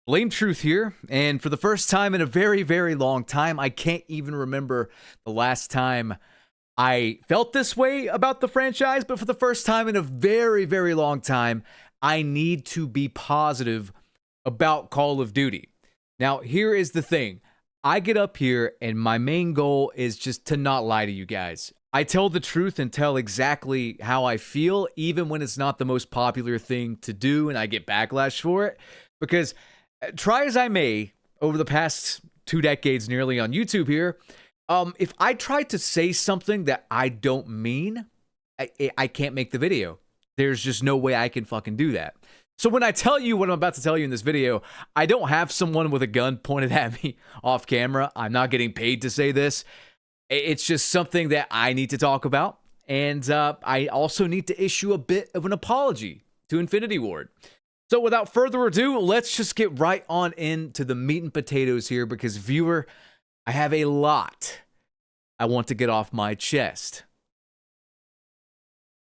Blame Truth here, and for the first time in a very, very long time, I can't even remember the last time I felt this way about the franchise, but for the first time in a very, very long time, I need to be positive about Call of Duty. Now, here is the thing. I get up here, and my main goal is just to not lie to you guys. I tell the truth and tell exactly how I feel, even when it's not the most popular thing to do, and I get backlash for it, because try as I may, over the past 2 decades nearly on YouTube here, if I try to say something that I don't mean, I can't make the video. There's just no way I can fucking do that. So when I tell you what I'm about to tell you in this video, I don't have someone with a gun pointed at me off camera. I'm not getting paid to say this. It's just something that I need to talk about. And I also need to issue a bit of an apology to Infinity Ward. So without further ado, let's just get right on into the meat and potatoes here because, viewer, I have a lot I want to get off my chest.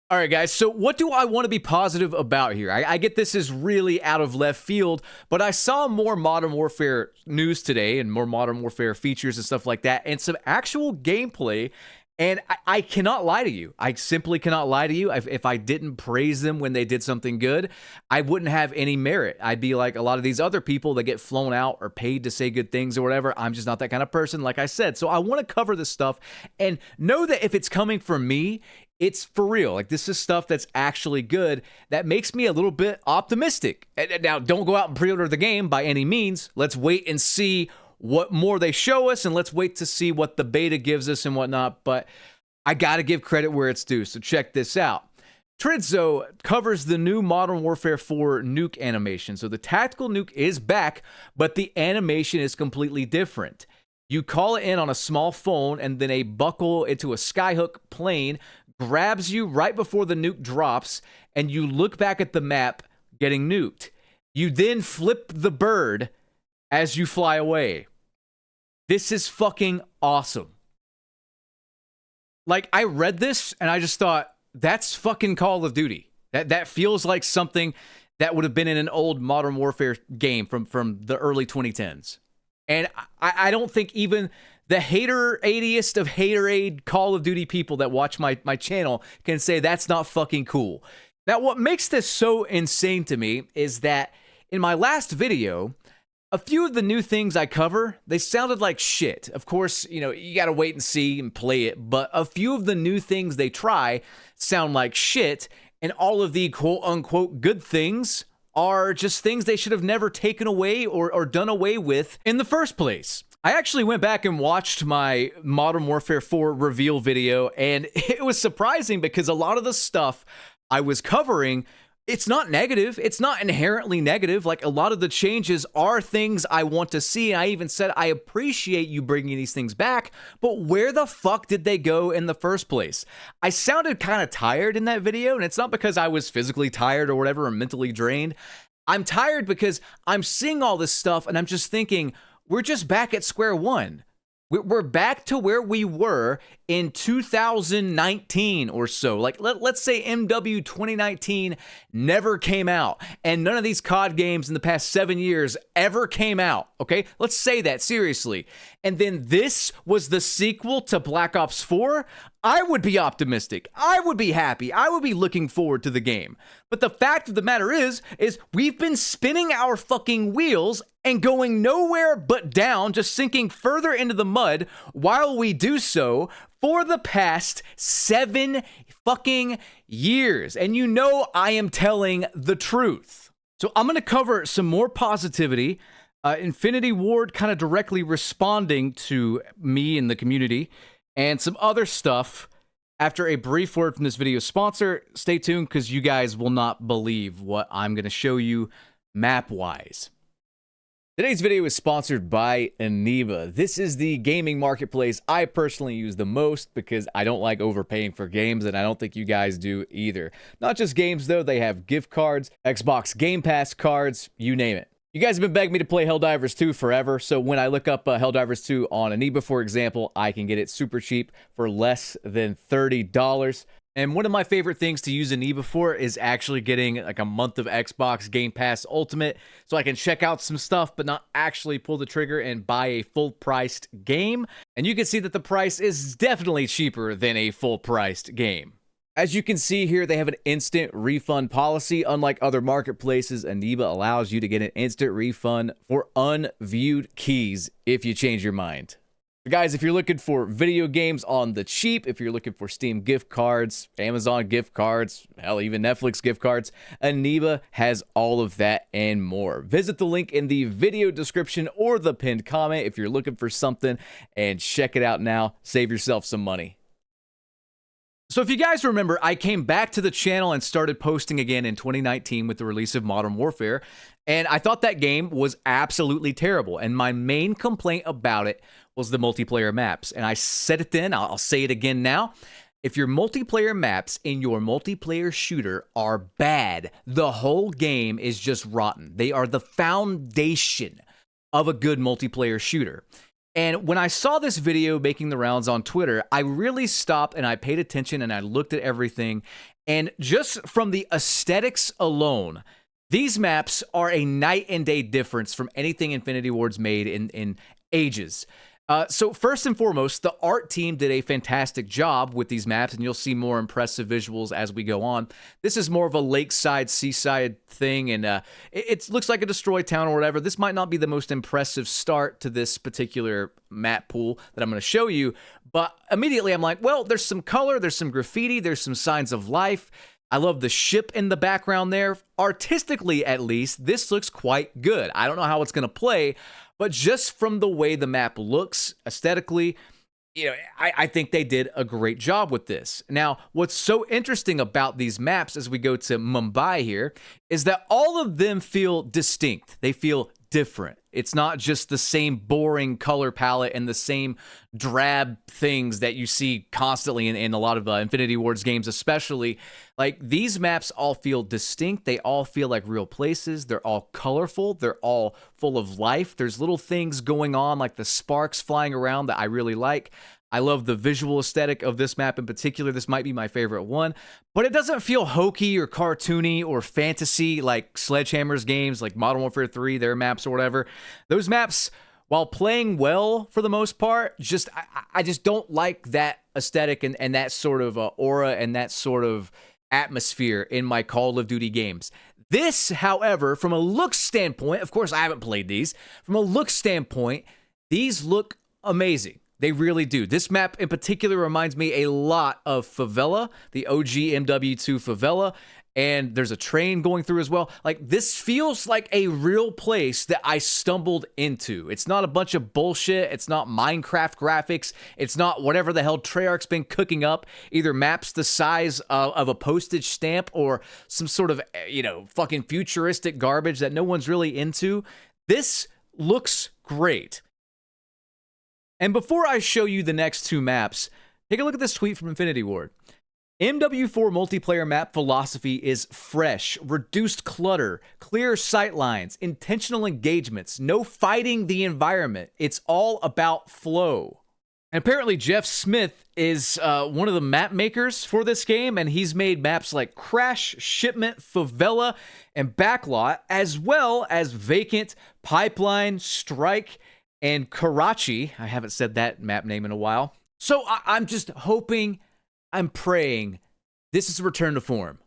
All right, guys, so what do I want to be positive about here? I get this is really out of left field, but I saw more Modern Warfare news today and more Modern Warfare features and stuff like that and some actual gameplay. And I cannot lie to you. I simply cannot lie to you. If I didn't praise them when they did something good, I wouldn't have any merit. I'd be like a lot of these other people that get flown out or paid to say good things or whatever. I'm just not that kind of person, like I said. So I want to cover this stuff and know that if it's coming from me, it's for real. Like, this is stuff that's actually good that makes me a little bit optimistic. Now, don't go out and pre-order the game by any means. Let's wait and see what more they show us, and let's wait to see what the beta gives us and whatnot. But I gotta give credit where it's due, so check this out. Trizzo covers the new Modern Warfare 4 nuke animation. So the tactical nuke is back, but the animation is completely different. You call it in on a small phone, and then a buckle into a skyhook plane grabs you right before the nuke drops, and you look back at the map getting nuked. You then flip the bird as you fly away. This is fucking awesome. Like, I read this and I just thought, that's fucking Call of Duty. That feels like something that would have been in an old Modern Warfare game from the early 2010s. And I don't think even the hater-adiest of haterade Call of Duty people that watch my channel can say that's not fucking cool. Now, what makes this so insane to me is that in my last video, a few of the new things I cover, they sounded like shit. Of course, you know, you gotta wait and see and play it, but a few of the new things they try sound like shit, and all of the quote-unquote good things are just things they should have never taken away or done away with in the first place. I actually went back and watched my Modern Warfare 4 reveal video, and it was surprising because a lot of the stuff I was covering, it's not negative. It's not inherently negative. Like, a lot of the changes are things I want to see. I even said I appreciate you bringing these things back, but where the fuck did they go in the first place? I sounded kind of tired in that video, and it's not because I was physically tired or whatever or mentally drained. I'm tired because I'm seeing all this stuff, and I'm just thinking, we're just back at square one. We're back to where we were in 2019 or so. Like, let's say MW 2019 never came out, and none of these COD games in the past 7 years ever came out, okay? Let's say that, seriously. And then this was the sequel to Black Ops 4. I would be optimistic. I would be happy. I would be looking forward to the game. But the fact of the matter is we've been spinning our fucking wheels and going nowhere but down, just sinking further into the mud while we do so for the past 7 fucking years. And you know I am telling the truth. So I'm going to cover some more positivity. Infinity Ward kind of directly responding to me and the community, and some other stuff after a brief word from this video's sponsor. Stay tuned because you guys will not believe what I'm going to show you map-wise. Today's video is sponsored by Aniba. This is the gaming marketplace I personally use the most because I don't like overpaying for games, and I don't think you guys do either. Not just games, though. They have gift cards, Xbox Game Pass cards, you name it. You guys have been begging me to play Helldivers 2 forever, so when I look up Helldivers 2 on Aniba, for example, I can get it super cheap for less than $30. And one of my favorite things to use Aniba for is actually getting like a month of Xbox Game Pass Ultimate so I can check out some stuff but not actually pull the trigger and buy a full-priced game. And you can see that the price is definitely cheaper than a full-priced game. As you can see here, they have an instant refund policy. Unlike other marketplaces, Aniba allows you to get an instant refund for unviewed keys if you change your mind. Guys, if you're looking for video games on the cheap, if you're looking for Steam gift cards, Amazon gift cards, hell, even Netflix gift cards, Aniba has all of that and more. Visit the link in the video description or the pinned comment if you're looking for something, and check it out now. Save yourself some money. So if you guys remember, I came back to the channel and started posting again in 2019 with the release of Modern Warfare, and I thought that game was absolutely terrible, and my main complaint about it was the multiplayer maps. And I said it then, I'll say it again now. If your multiplayer maps in your multiplayer shooter are bad, the whole game is just rotten. They are the foundation of a good multiplayer shooter. And when I saw this video making the rounds on Twitter, I really stopped and I paid attention and I looked at everything. And just from the aesthetics alone, these maps are a night and day difference from anything Infinity Ward's made in ages. So first and foremost, the art team did a fantastic job with these maps, and you'll see more impressive visuals as we go on. This is more of a lakeside, seaside thing, and it looks like a destroyed town or whatever. This might not be the most impressive start to this particular map pool that I'm going to show you, but immediately I'm like, well, there's some color, there's some graffiti, there's some signs of life. I love the ship in the background there. Artistically, at least, this looks quite good. I don't know how it's going to play, but just from the way the map looks aesthetically, you know, I think they did a great job with this. Now, what's so interesting about these maps as we go to Mumbai here is that all of them feel distinct. They feel different. It's not just the same boring color palette and the same drab things that you see constantly in a lot of Infinity Ward's games, especially. Like, these maps all feel distinct. They all feel like real places. They're all colorful. They're all full of life. There's little things going on, like the sparks flying around, that I really like. I love the visual aesthetic of this map in particular. This might be my favorite one, but it doesn't feel hokey or cartoony or fantasy like Sledgehammer's games, like Modern Warfare 3, their maps or whatever. Those maps, while playing well for the most part, I just don't like that aesthetic and that sort of aura and that sort of atmosphere in my Call of Duty games. This, however, from a look standpoint, of course I haven't played these, from a look standpoint, these look amazing. They really do. This map in particular reminds me a lot of Favela, the OG MW2 Favela, and there's a train going through as well. Like, this feels like a real place that I stumbled into. It's not a bunch of bullshit. It's not Minecraft graphics. It's not whatever the hell Treyarch's been cooking up, either maps the size of a postage stamp or some sort of, you know, fucking futuristic garbage that no one's really into. This looks great. And before I show you the next two maps, take a look at this tweet from Infinity Ward. MW4 multiplayer map philosophy is fresh, reduced clutter, clear sightlines, intentional engagements, no fighting the environment. It's all about flow. And apparently Jeff Smith is one of the map makers for this game, and he's made maps like Crash, Shipment, Favela, and Backlot, as well as Vacant, Pipeline, Strike, and Karachi. I haven't said that map name in a while. So I'm just hoping, I'm praying, this is a return to form.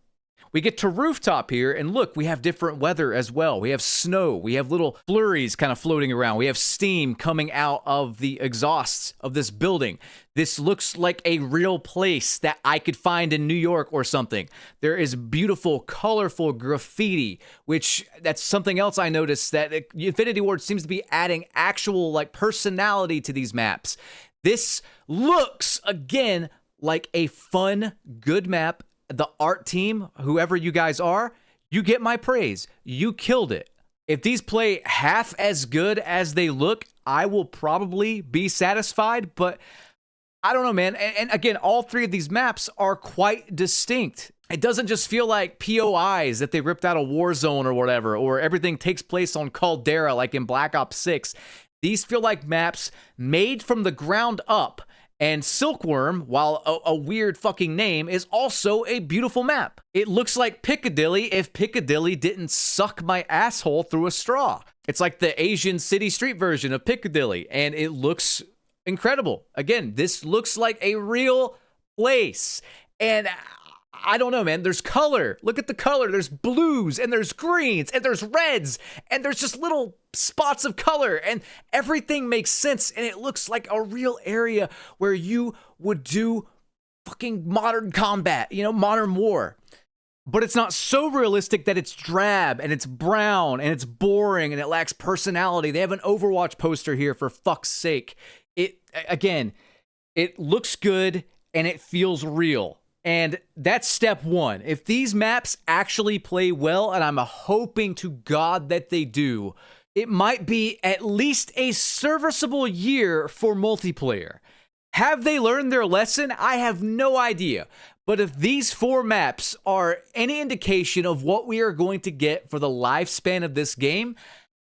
We get to Rooftop here, and look, we have different weather as well. We have snow. We have little flurries kind of floating around. We have steam coming out of the exhausts of this building. This looks like a real place that I could find in New York or something. There is beautiful, colorful graffiti, which that's something else I noticed, that Infinity Ward seems to be adding actual like personality to these maps. This looks, again, like a fun, good map. The art team, whoever you guys are, you get my praise. You killed it. If these play half as good as they look, I will probably be satisfied, but I don't know, man. And again, all three of these maps are quite distinct. It doesn't just feel like POIs that they ripped out of Warzone or whatever, or everything takes place on Caldera like in Black Ops 6. These feel like maps made from the ground up, And Silkworm, while a weird fucking name, is also a beautiful map. It looks like Piccadilly if Piccadilly didn't suck my asshole through a straw. It's like the Asian city street version of Piccadilly, and it looks incredible. Again, this looks like a real place. And I don't know, man. There's color. Look at the color. There's blues and there's greens and there's reds and there's just little spots of color and everything makes sense. And it looks like a real area where you would do fucking modern combat, modern war. But it's not so realistic that it's drab and it's brown and it's boring and it lacks personality. They have an Overwatch poster here, for fuck's sake. It looks good and it feels real. And that's step one. If these maps actually play well, and I'm hoping to God that they do, it might be at least a serviceable year for multiplayer. Have they learned their lesson? I have no idea. But if these 4 maps are any indication of what we are going to get for the lifespan of this game,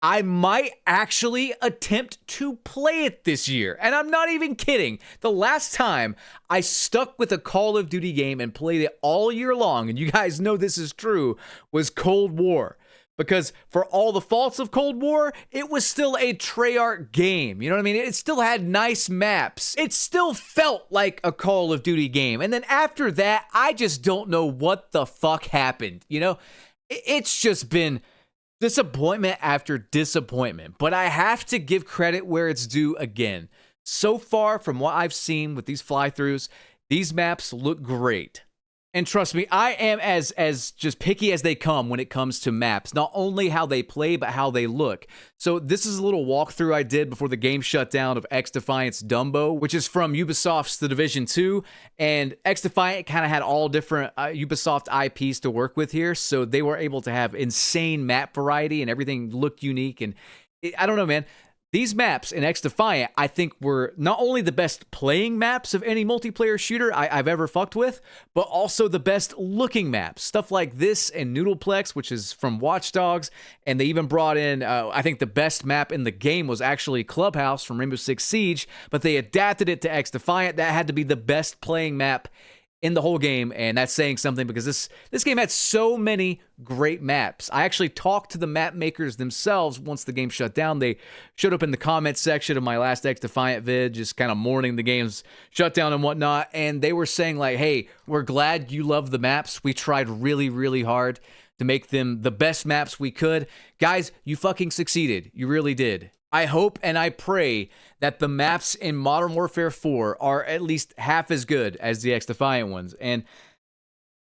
I might actually attempt to play it this year. And I'm not even kidding. The last time I stuck with a Call of Duty game and played it all year long, and you guys know this is true, was Cold War. Because for all the faults of Cold War, it was still a Treyarch game. You know what I mean? It still had nice maps. It still felt like a Call of Duty game. And then after that, I just don't know what the fuck happened. It's just been disappointment after disappointment, but I have to give credit where it's due again. So far, from what I've seen with these fly-throughs, these maps look great. And trust me, I am as just picky as they come when it comes to maps. Not only how they play, but how they look. So this is a little walkthrough I did before the game shut down of XDefiant's Dumbo, which is from Ubisoft's The Division 2. And XDefiant kind of had all different Ubisoft IPs to work with here. So they were able to have insane map variety and everything looked unique. And I don't know, man. These maps in XDefiant, I think, were not only the best playing maps of any multiplayer shooter I've ever fucked with, but also the best looking maps. Stuff like this and Noodleplex, which is from Watch Dogs, and they even brought in, I think the best map in the game was actually Clubhouse from Rainbow Six Siege, but they adapted it to XDefiant. That had to be the best playing map in the whole game, and that's saying something because this game had so many great maps. I actually talked to the map makers themselves once the game shut down. They showed up in the comments section of my last XDefiant vid, just kind of mourning the game's shutdown and whatnot, and they were saying like, hey, we're glad you love the maps. We tried really, really hard to make them the best maps we could. Guys, you fucking succeeded. You really did. I hope and I pray that the maps in Modern Warfare 4 are at least half as good as the XDefiant ones. And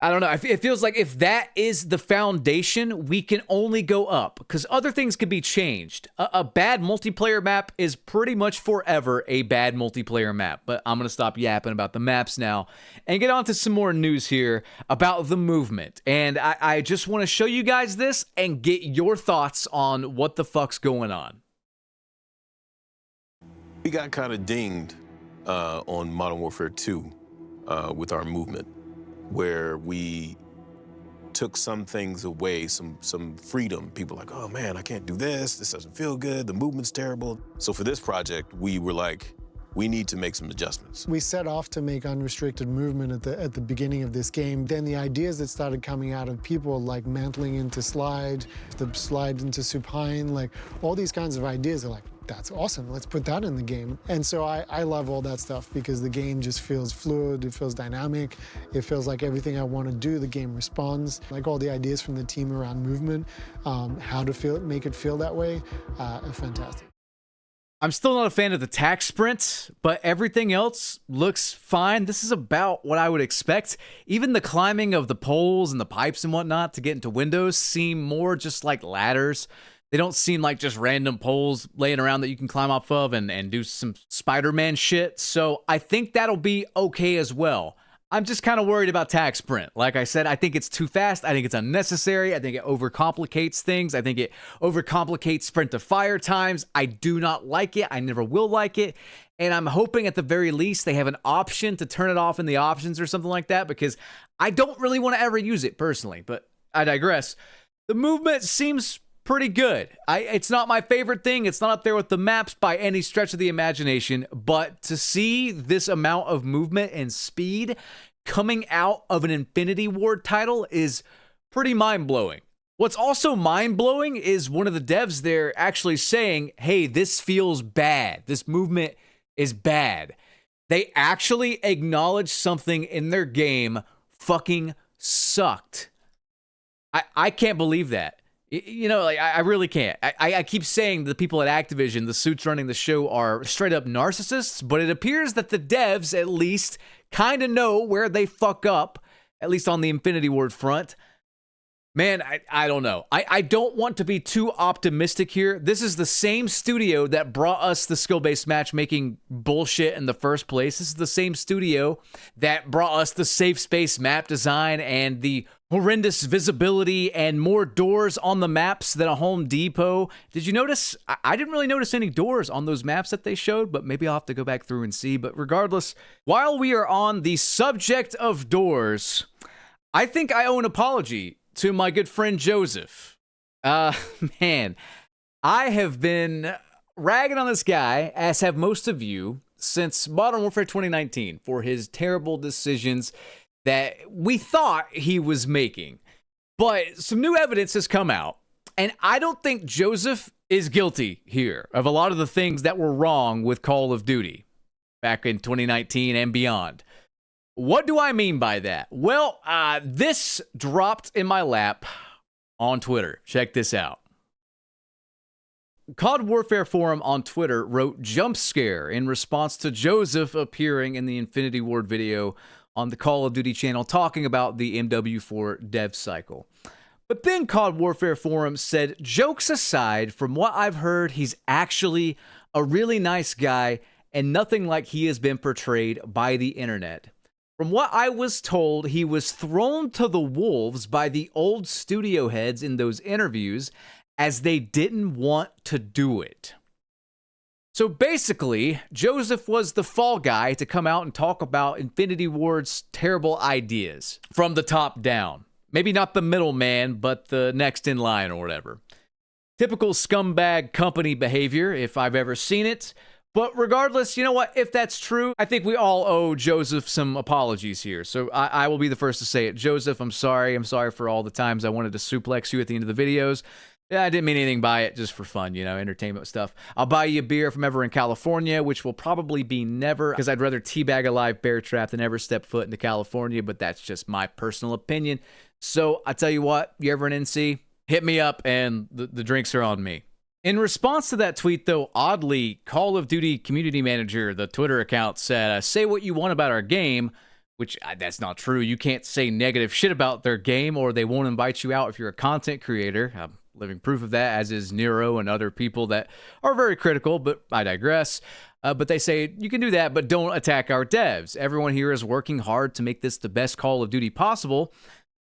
I don't know, it feels like if that is the foundation, we can only go up, because other things can be changed. A bad multiplayer map is pretty much forever a bad multiplayer map. But I'm going to stop yapping about the maps now and get on to some more news here about the movement. And I just want to show you guys this and get your thoughts on what the fuck's going on. We got kind of dinged on Modern Warfare 2 with our movement, where we took some things away, some freedom. People like, oh man, I can't do this. This doesn't feel good. The movement's terrible. So for this project, we were like, we need to make some adjustments. We set off to make unrestricted movement at the beginning of this game. Then the ideas that started coming out of people like mantling into slide, the slide into supine, like all these kinds of ideas are like, that's awesome, let's put that in the game. And so I love all that stuff because the game just feels fluid, it feels dynamic, it feels like everything I want to do, the game responds. Like all the ideas from the team around movement, how to make it feel that way, are fantastic. I'm still not a fan of the tac sprint, but everything else looks fine. This is about what I would expect. Even the climbing of the poles and the pipes and whatnot to get into windows seem more just like ladders. They don't seem like just random poles laying around that you can climb off of and do some Spider-Man shit. So I think that'll be okay as well. I'm just kind of worried about tac sprint. Like I said, I think it's too fast. I think it's unnecessary. I think it overcomplicates things. I think it overcomplicates sprint to fire times. I do not like it. I never will like it. And I'm hoping at the very least they have an option to turn it off in the options or something like that, because I don't really want to ever use it personally, but I digress. The movement seems pretty good. It's not my favorite thing. It's not up there with the maps by any stretch of the imagination, but to see this amount of movement and speed coming out of an Infinity Ward title is pretty mind-blowing. What's also mind-blowing is one of the devs there actually saying, hey, this feels bad. This movement is bad. They actually acknowledged something in their game fucking sucked. I can't believe that. You know, like, I really can't. I keep saying the people at Activision, the suits running the show, are straight up narcissists, but it appears that the devs at least kind of know where they fuck up, at least on the Infinity Ward front. Man, I don't know. I don't want to be too optimistic here. This is the same studio that brought us the skill-based matchmaking bullshit in the first place. This is the same studio that brought us the safe space map design and the horrendous visibility and more doors on the maps than a Home Depot. Did you notice? I didn't really notice any doors on those maps that they showed, but maybe I'll have to go back through and see. But regardless, while we are on the subject of doors, I think I owe an apology to my good friend Joseph. Man, I have been ragging on this guy, as have most of you, since Modern Warfare 2019 for his terrible decisions that we thought he was making. But some new evidence has come out, and I don't think Joseph is guilty here of a lot of the things that were wrong with Call of Duty back in 2019 and beyond. What do I mean by that? Well, this dropped in my lap on Twitter. Check this out. COD Warfare Forum on Twitter wrote jump scare in response to Joseph appearing in the Infinity Ward video on the Call of Duty channel talking about the MW4 dev cycle. But then COD Warfare Forum said, jokes aside, from what I've heard, he's actually a really nice guy and nothing like he has been portrayed by the internet. From what I was told, he was thrown to the wolves by the old studio heads in those interviews as they didn't want to do it. So basically, Joseph was the fall guy to come out and talk about Infinity Ward's terrible ideas from the top down. Maybe not the middleman, but the next in line or whatever. Typical scumbag company behavior, if I've ever seen it. But regardless, you know what? If that's true, I think we all owe Joseph some apologies here. So I will be the first to say it. Joseph, I'm sorry. I'm sorry for all the times I wanted to suplex you at the end of the videos. Yeah, I didn't mean anything by it, just for fun, you know, entertainment stuff. I'll buy you a beer if I'm ever in California, which will probably be never, because I'd rather teabag a live bear trap than ever step foot into California, but that's just my personal opinion. So I tell you what, you ever in NC, hit me up and the drinks are on me. In response to that tweet, though, oddly, Call of Duty Community Manager, the Twitter account, said, say what you want about our game, which that's not true. You can't say negative shit about their game or they won't invite you out if you're a content creator. I'm living proof of that, as is Nero and other people that are very critical, but I digress. But they say, you can do that, but don't attack our devs. Everyone here is working hard to make this the best Call of Duty possible.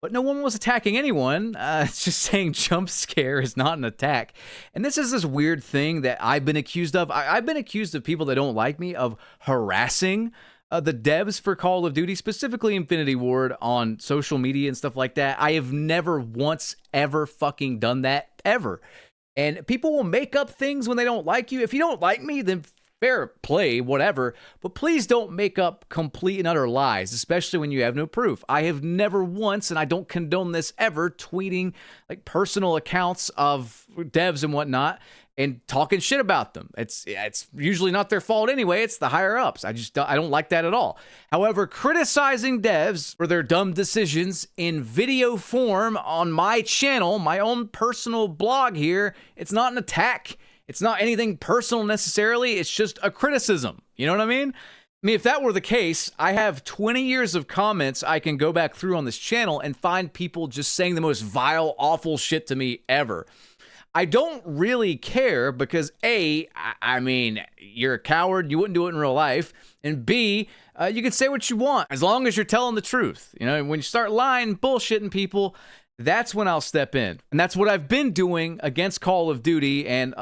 But no one was attacking anyone. It's just saying jump scare is not an attack. And this is this weird thing that I've been accused of. I've been accused of people that don't like me of harassing the devs for Call of Duty, specifically Infinity Ward, on social media and stuff like that. I have never once ever fucking done that, ever. And people will make up things when they don't like you. If you don't like me, then fair play, whatever, but please don't make up complete and utter lies, especially when you have no proof. I have never once, and I don't condone this ever, tweeting like personal accounts of devs and whatnot and talking shit about them. It's usually not their fault anyway. It's the higher ups. I don't like that at all. However, criticizing devs for their dumb decisions in video form on my channel, my own personal blog here, it's not an attack. It's not anything personal necessarily. It's just a criticism. You know what I mean? I mean, if that were the case, I have 20 years of comments I can go back through on this channel and find people just saying the most vile, awful shit to me ever. I don't really care because A, I mean, you're a coward. You wouldn't do it in real life. And B, you can say what you want as long as you're telling the truth. You know, when you start lying, bullshitting people, that's when I'll step in. And that's what I've been doing against Call of Duty. And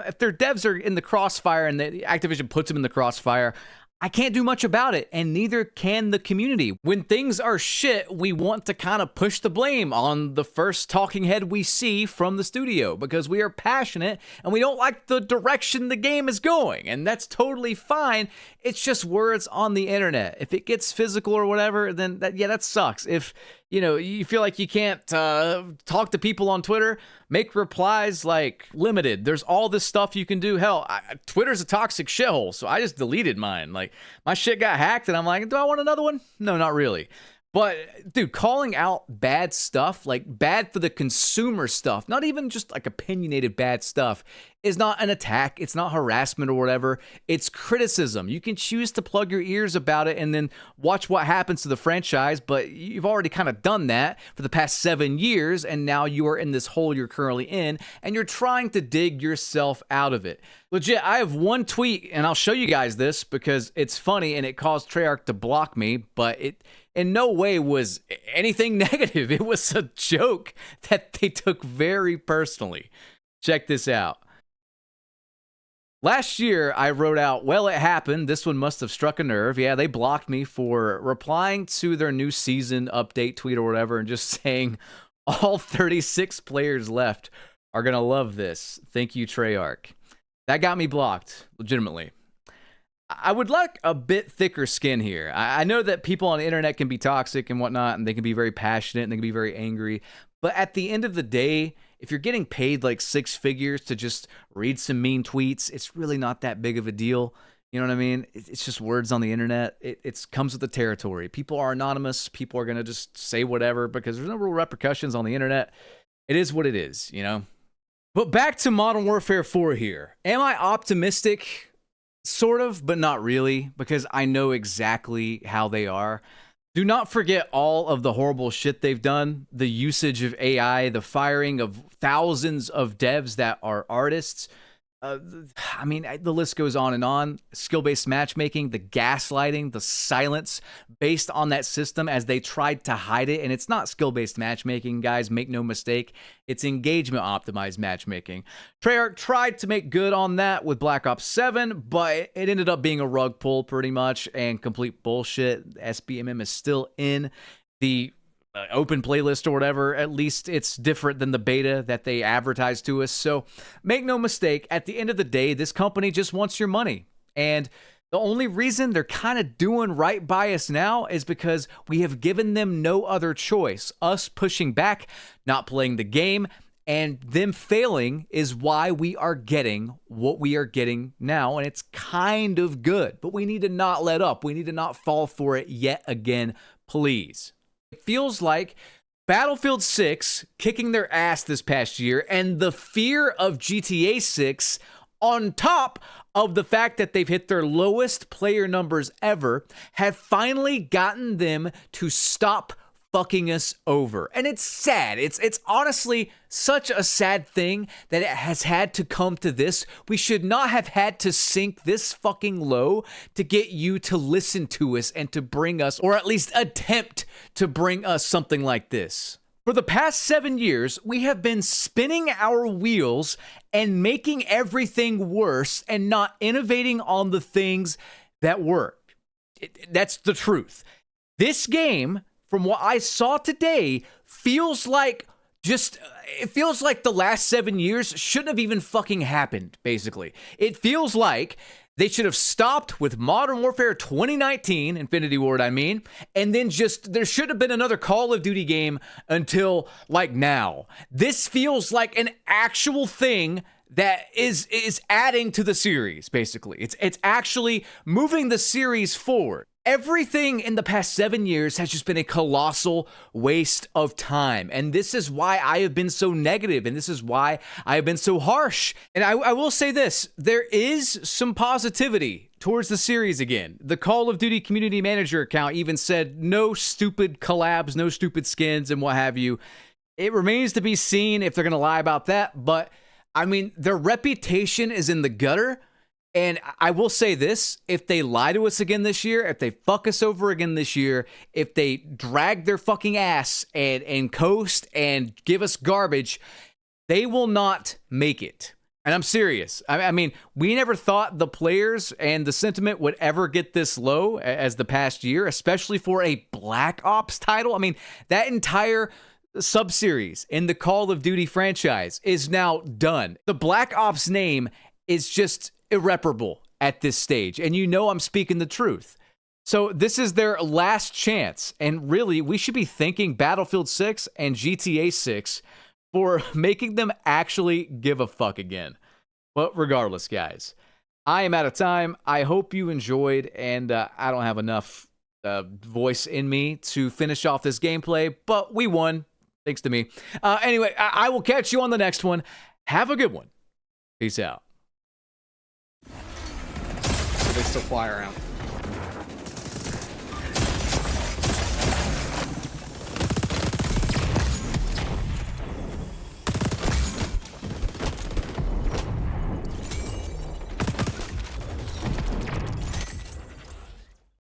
if their devs are in the crossfire and Activision puts them in the crossfire, I can't do much about it, and neither can the community. When things are shit, we want to kind of push the blame on the first talking head we see from the studio because we are passionate and we don't like the direction the game is going, and that's totally fine. It's just words on the internet. If it gets physical or whatever, then that sucks. If you feel like you can't talk to people on Twitter, make replies like limited. There's all this stuff you can do. Hell, Twitter's a toxic shithole, so I just deleted mine. Like, my shit got hacked, and I'm like, do I want another one? No, not really. But, dude, calling out bad stuff, like bad for the consumer stuff, not even just like opinionated bad stuff, is not an attack. It's not harassment or whatever. It's criticism. You can choose to plug your ears about it and then watch what happens to the franchise, but you've already kind of done that for the past 7 years, and now you are in this hole you're currently in, and you're trying to dig yourself out of it. Legit, I have one tweet, and I'll show you guys this because it's funny, and it caused Treyarch to block me, but it in no way was anything negative. It was a joke that they took very personally. Check this out. Last year, I wrote out, well, it happened. This one must have struck a nerve. Yeah, they blocked me for replying to their new season update tweet or whatever and just saying all 36 players left are going to love this. Thank you, Treyarch. That got me blocked, legitimately. I would like a bit thicker skin here. I know that people on the internet can be toxic and whatnot, and they can be very passionate and they can be very angry. But at the end of the day, if you're getting paid like 6 figures to just read some mean tweets, it's really not that big of a deal. You know what I mean? It's just words on the internet. It comes with the territory. People are anonymous. People are going to just say whatever because there's no real repercussions on the internet. It is what it is, you know? But back to Modern Warfare 4 here. Am I optimistic? Sort of, but not really, because I know exactly how they are. Do not forget all of the horrible shit they've done, the usage of AI, the firing of thousands of devs that are artists. I mean, the list goes on and on. Skill-based matchmaking, the gaslighting, the silence based on that system as they tried to hide it. And it's not skill-based matchmaking, guys. Make no mistake. It's engagement-optimized matchmaking. Treyarch tried to make good on that with Black Ops 7, but it ended up being a rug pull pretty much and complete bullshit. SBMM is still in the open playlist or whatever. At least it's different than the beta that they advertised to us. So make no mistake, at the end of the day, this company just wants your money. And the only reason they're kind of doing right by us now is because we have given them no other choice. Us pushing back, not playing the game, and them failing is why we are getting what we are getting now. And it's kind of good, but we need to not let up. We need to not fall for it yet again, please. It feels like Battlefield 6 kicking their ass this past year and the fear of GTA 6 on top of the fact that they've hit their lowest player numbers ever have finally gotten them to stop fucking us over. And it's sad. It's honestly such a sad thing that it has had to come to this. We should not have had to sink this fucking low to get you to listen to us and to bring us, or at least attempt to bring us something like this. For the past 7 years, we have been spinning our wheels and making everything worse and not innovating on the things that work. That's the truth. This game, from what I saw today, feels like the last 7 years shouldn't have even fucking happened, basically. It feels like they should have stopped with Modern Warfare 2019, Infinity Ward, I mean, and then there should have been another Call of Duty game until, like, now. This feels like an actual thing that is adding to the series, basically. It's actually moving the series forward. Everything in the past 7 years has just been a colossal waste of time. And this is why I have been so negative, and this is why I have been so harsh. And I will say this, there is some positivity towards the series again. The Call of Duty community manager account even said no stupid collabs, no stupid skins, and what have you. It remains to be seen if they're going to lie about that, but I mean, their reputation is in the gutter. And I will say this, if they lie to us again this year, if they fuck us over again this year, if they drag their fucking ass and coast and give us garbage, they will not make it. And I'm serious. I mean, we never thought the players and the sentiment would ever get this low as the past year, especially for a Black Ops title. I mean, that entire sub-series in the Call of Duty franchise is now done. The Black Ops name is just irreparable at this stage, and you know I'm speaking the truth. So this is their last chance, and really, we should be thanking Battlefield 6 and GTA 6 for making them actually give a fuck again. But regardless, guys, I am out of time. I hope you enjoyed, and I don't have enough voice in me to finish off this gameplay, but we won, thanks to me. Anyway, I will catch you on the next one. Have a good one. Peace out. So they still fly around.